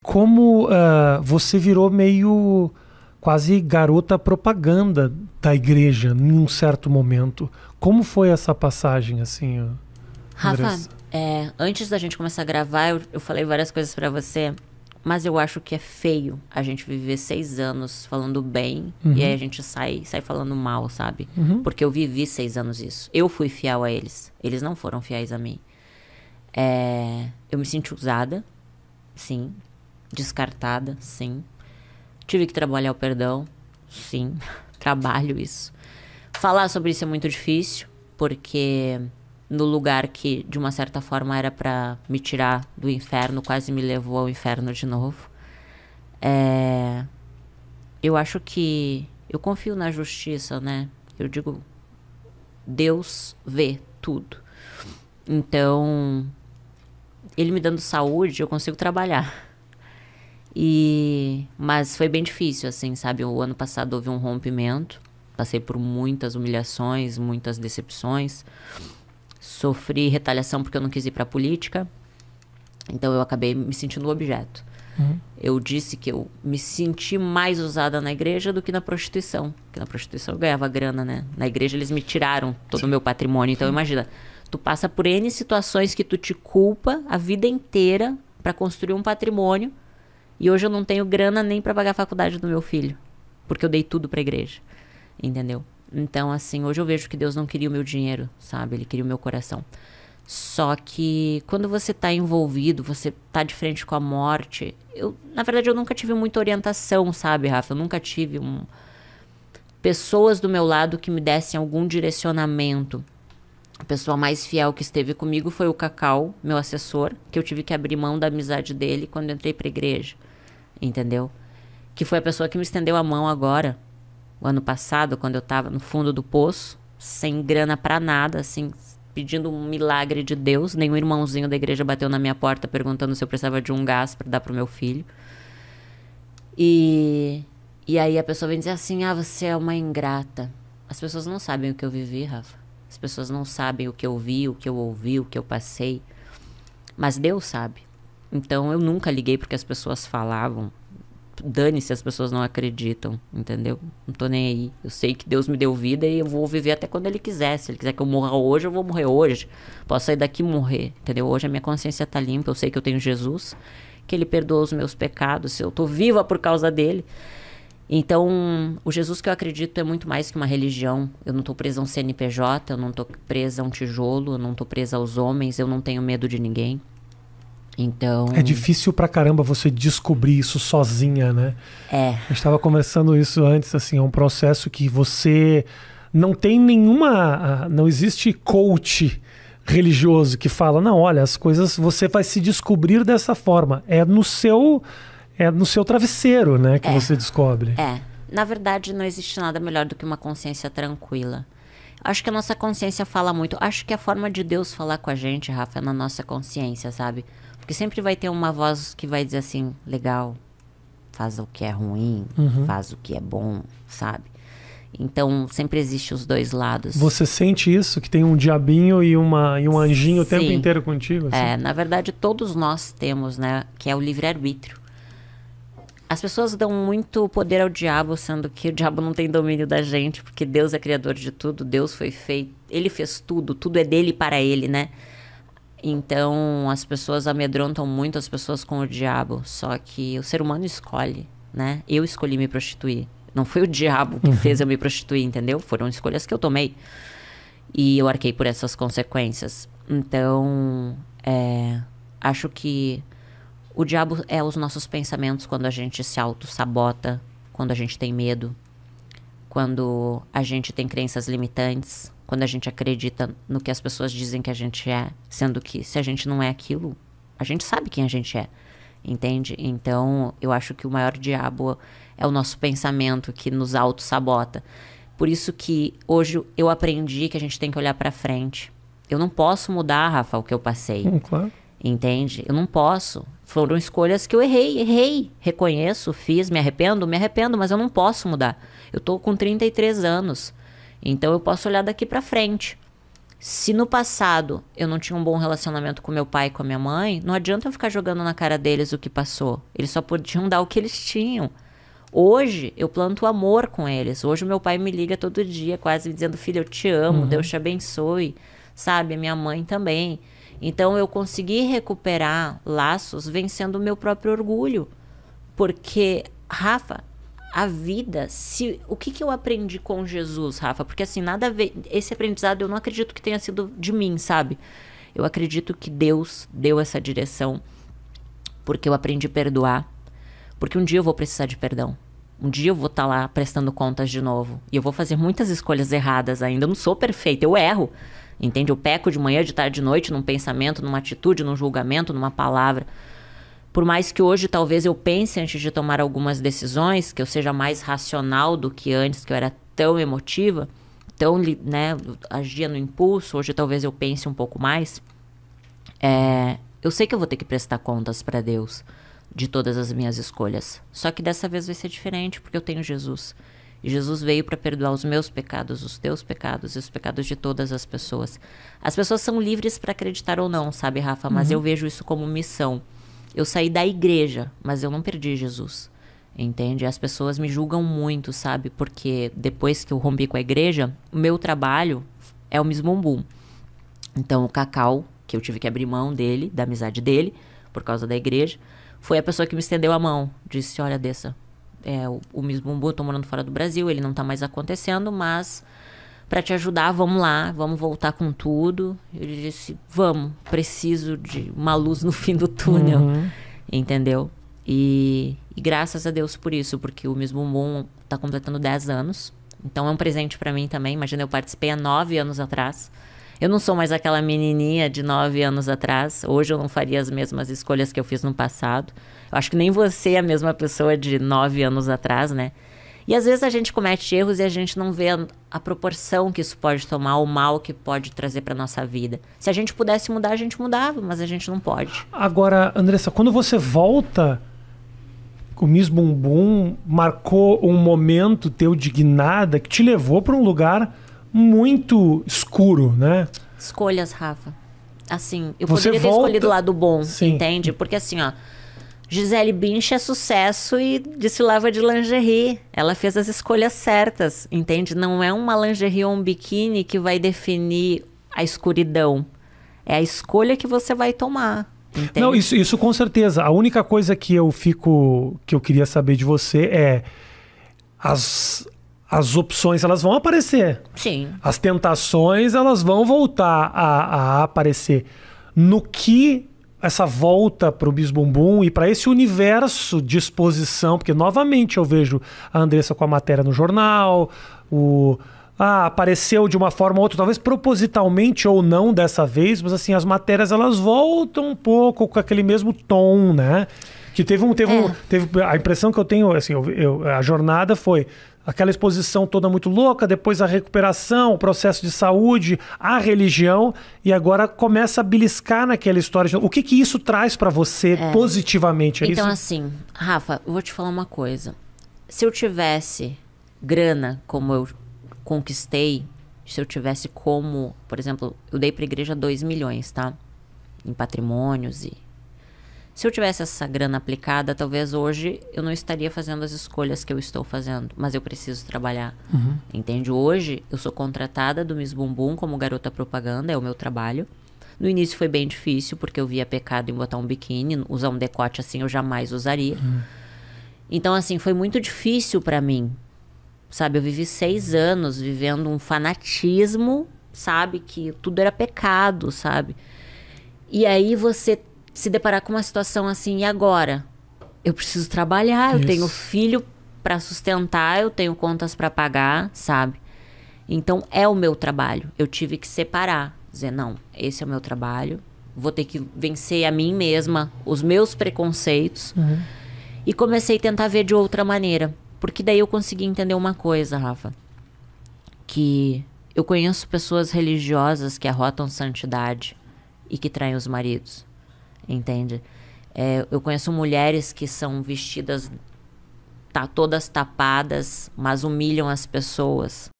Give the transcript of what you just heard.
como você virou meio quase garota propaganda da igreja em um certo momento. Como foi essa passagem, assim, Rafa, antes da gente começar a gravar, eu falei várias coisas pra você, mas eu acho que é feio a gente viver 6 anos falando bem e aí a gente sai falando mal, sabe? Porque eu vivi 6 anos isso. Eu fui fiel a eles. Eles não foram fiéis a mim. Eu me senti usada, sim. Descartada, sim. Tive que trabalhar o perdão, sim. Trabalho isso. Falar sobre isso é muito difícil, porque no lugar que, de uma certa forma, era pra me tirar do inferno, quase me levou ao inferno de novo. Eu acho que... Eu confio na justiça, né? Eu digo... Deus vê tudo. Então... Ele me dando saúde, eu consigo trabalhar. Mas foi bem difícil, assim, sabe? O ano passado houve um rompimento. Passei por muitas humilhações, muitas decepções. Sofri retaliação porque eu não quis ir pra política. Então eu acabei me sentindo objeto. Eu disse que eu me senti mais usada na igreja do que na prostituição. Porque na prostituição eu ganhava grana, né? Na igreja eles me tiraram todo o meu patrimônio. Então imagina, tu passa por N situações que tu te culpa a vida inteira pra construir um patrimônio. E hoje eu não tenho grana nem pra pagar a faculdade do meu filho. Porque eu dei tudo pra igreja. Entendeu? Então, assim, hoje eu vejo que Deus não queria o meu dinheiro, sabe? Ele queria o meu coração. Só que quando você tá envolvido, você tá de frente com a morte... Na verdade, eu nunca tive muita orientação, sabe, Rafa? Eu nunca tive pessoas do meu lado que me dessem algum direcionamento. A pessoa mais fiel que esteve comigo foi o Cacau, meu assessor, que eu tive que abrir mão da amizade dele quando eu entrei pra igreja. Entendeu? Que foi a pessoa que me estendeu a mão agora, o ano passado, quando eu tava no fundo do poço, sem grana pra nada, assim, pedindo um milagre de Deus. Nenhum irmãozinho da igreja bateu na minha porta perguntando se eu precisava de um gás pra dar pro meu filho. E aí a pessoa vem dizer assim, você é uma ingrata. As pessoas não sabem o que eu vivi, Rafa. As pessoas não sabem o que eu vi, o que eu ouvi, o que eu passei. Mas Deus sabe. Então eu nunca liguei porque as pessoas falavam. Dane-se, as pessoas não acreditam, entendeu? Não tô nem aí. Eu sei que Deus me deu vida e eu vou viver até quando Ele quiser. Se Ele quiser que eu morra hoje, eu vou morrer hoje. Posso sair daqui e morrer, entendeu? Hoje a minha consciência tá limpa. Eu sei que eu tenho Jesus, que Ele perdoa os meus pecados. Eu tô viva por causa dEle. Então, o Jesus que eu acredito é muito mais que uma religião. Eu não tô presa a um CNPJ, eu não tô presa a um tijolo, eu não tô presa aos homens, eu não tenho medo de ninguém. Então... É difícil pra caramba você descobrir isso sozinha, né? A gente tava conversando isso antes, assim, é um processo que você não tem nenhuma... Não existe coach religioso que fala, não, olha, as coisas você vai se descobrir dessa forma. É no seu travesseiro, né, que você descobre. Na verdade, não existe nada melhor do que uma consciência tranquila. Acho que a nossa consciência fala muito. Acho que a forma de Deus falar com a gente, Rafa, é na nossa consciência, sabe? Porque sempre vai ter uma voz que vai dizer assim, legal, faz o que é ruim, faz o que é bom, sabe? Então, sempre existe os dois lados. Você sente isso? Que tem um diabinho e um anjinho o tempo inteiro contigo? Assim? Na verdade, todos nós temos, né? Que é o livre-arbítrio. As pessoas dão muito poder ao diabo, sendo que o diabo não tem domínio da gente, porque Deus é criador de tudo, Deus foi feito, Ele fez tudo, tudo é dele e para Ele, né? Então, as pessoas amedrontam muito as pessoas com o diabo, só que o ser humano escolhe, né? Eu escolhi me prostituir. Não foi o diabo que fez eu me prostituir, entendeu? Foram escolhas que eu tomei. E eu arquei por essas consequências. Então, acho que o diabo é os nossos pensamentos quando a gente se auto-sabota, quando a gente tem medo, quando a gente tem crenças limitantes, quando a gente acredita no que as pessoas dizem que a gente é, sendo que se a gente não é aquilo, a gente sabe quem a gente é, entende? Então, eu acho que o maior diabo é o nosso pensamento que nos auto-sabota. Por isso que hoje eu aprendi que a gente tem que olhar pra frente. Eu não posso mudar, Rafa, o que eu passei. Claro. Entende? Eu não posso. Foram escolhas que eu errei. Reconheço, fiz, me arrependo, mas eu não posso mudar. Eu tô com 33 anos. Então eu posso olhar daqui pra frente. Se no passado eu não tinha um bom relacionamento com meu pai e com a minha mãe, não adianta eu ficar jogando na cara deles o que passou. Eles só podiam dar o que eles tinham. Hoje eu planto amor com eles. Hoje o meu pai me liga todo dia, quase dizendo: filho, eu te amo, Deus te abençoe. Sabe, a minha mãe também. Então eu consegui recuperar laços vencendo o meu próprio orgulho. Porque, Rafa, a vida, o que eu aprendi com Jesus, Rafa? Porque assim, nada a ver, esse aprendizado eu não acredito que tenha sido de mim, sabe? Eu acredito que Deus deu essa direção, porque eu aprendi a perdoar, porque um dia eu vou precisar de perdão. Um dia eu vou estar lá prestando contas de novo, e eu vou fazer muitas escolhas erradas ainda. Eu não sou perfeita, eu erro, entende? Eu peco de manhã, de tarde, de noite, num pensamento, numa atitude, num julgamento, numa palavra. Por mais que hoje talvez eu pense antes de tomar algumas decisões, que eu seja mais racional do que antes, que eu era tão emotiva, tão, né, agia no impulso, hoje talvez eu pense um pouco mais. Eu sei que eu vou ter que prestar contas para Deus de todas as minhas escolhas. Só que dessa vez vai ser diferente, porque eu tenho Jesus. E Jesus veio para perdoar os meus pecados, os teus pecados e os pecados de todas as pessoas. As pessoas são livres para acreditar ou não, sabe, Rafa? Mas eu vejo isso como missão. Eu saí da igreja, mas eu não perdi Jesus, entende? As pessoas me julgam muito, sabe? Porque depois que eu rompi com a igreja, o meu trabalho é o Miss Bumbum. Então, o Cacau, que eu tive que abrir mão dele, da amizade dele, por causa da igreja, foi a pessoa que me estendeu a mão. Disse: olha, Dessa, o Miss Bumbum, eu tô morando fora do Brasil, ele não tá mais acontecendo, mas para te ajudar, vamos lá, vamos voltar com tudo. Ele disse: vamos, preciso de uma luz no fim do túnel, entendeu? E graças a Deus por isso, porque o Miss Bumbum tá completando 10 anos. Então é um presente para mim também. Imagina, eu participei há 9 anos atrás. Eu não sou mais aquela menininha de 9 anos atrás. Hoje eu não faria as mesmas escolhas que eu fiz no passado. Eu acho que nem você é a mesma pessoa de 9 anos atrás, né? E às vezes a gente comete erros e a gente não vê a proporção que isso pode tomar, o mal que pode trazer para nossa vida. Se a gente pudesse mudar, a gente mudava, mas a gente não pode. Agora, Andressa, quando você volta, o Miss Bumbum marcou um momento teu de guinada que te levou para um lugar muito escuro, né? Escolhas, Rafa. Assim, eu poderia ter escolhido o lado bom, entende? Porque assim, ó, Gisele Bündchen é sucesso e desfilava de lingerie. Ela fez as escolhas certas, entende? Não é uma lingerie ou um biquíni que vai definir a escuridão. É a escolha que você vai tomar, entende? Não, isso com certeza. A única coisa que eu queria saber de você é as opções, elas vão aparecer. Sim. As tentações, elas vão voltar a aparecer. No que essa volta para o Miss Bumbum e para esse universo de exposição, porque novamente eu vejo a Andressa com a matéria no jornal, apareceu de uma forma ou outra, talvez propositalmente ou não dessa vez, mas assim, as matérias elas voltam um pouco com aquele mesmo tom, né? Que teve a impressão que eu tenho, assim, a jornada foi aquela exposição toda muito louca, depois a recuperação, o processo de saúde, a religião, e agora começa a beliscar naquela história. O que isso traz para você positivamente? Então, assim, Rafa, eu vou te falar uma coisa. Se eu tivesse grana como eu conquistei, se eu tivesse como, por exemplo, eu dei para a igreja 2 milhões, tá? Em patrimônios e... Se eu tivesse essa grana aplicada, talvez hoje eu não estaria fazendo as escolhas que eu estou fazendo. Mas eu preciso trabalhar. Entende? Hoje eu sou contratada do Miss Bumbum como garota propaganda, é o meu trabalho. No início foi bem difícil, porque eu via pecado em botar um biquíni, usar um decote assim eu jamais usaria. Então assim, foi muito difícil pra mim. Sabe, eu vivi 6 anos vivendo um fanatismo, sabe, que tudo era pecado, sabe. E aí você se deparar com uma situação assim, e agora? Eu preciso trabalhar, eu tenho filho para sustentar, eu tenho contas para pagar, sabe? Então, é o meu trabalho. Eu tive que separar, dizer, não, esse é o meu trabalho, vou ter que vencer a mim mesma, os meus preconceitos, e comecei a tentar ver de outra maneira. Porque daí eu consegui entender uma coisa, Rafa, que eu conheço pessoas religiosas que arrotam santidade e que traem os maridos. Entende? Eu conheço mulheres que são vestidas todas tapadas, mas humilham as pessoas.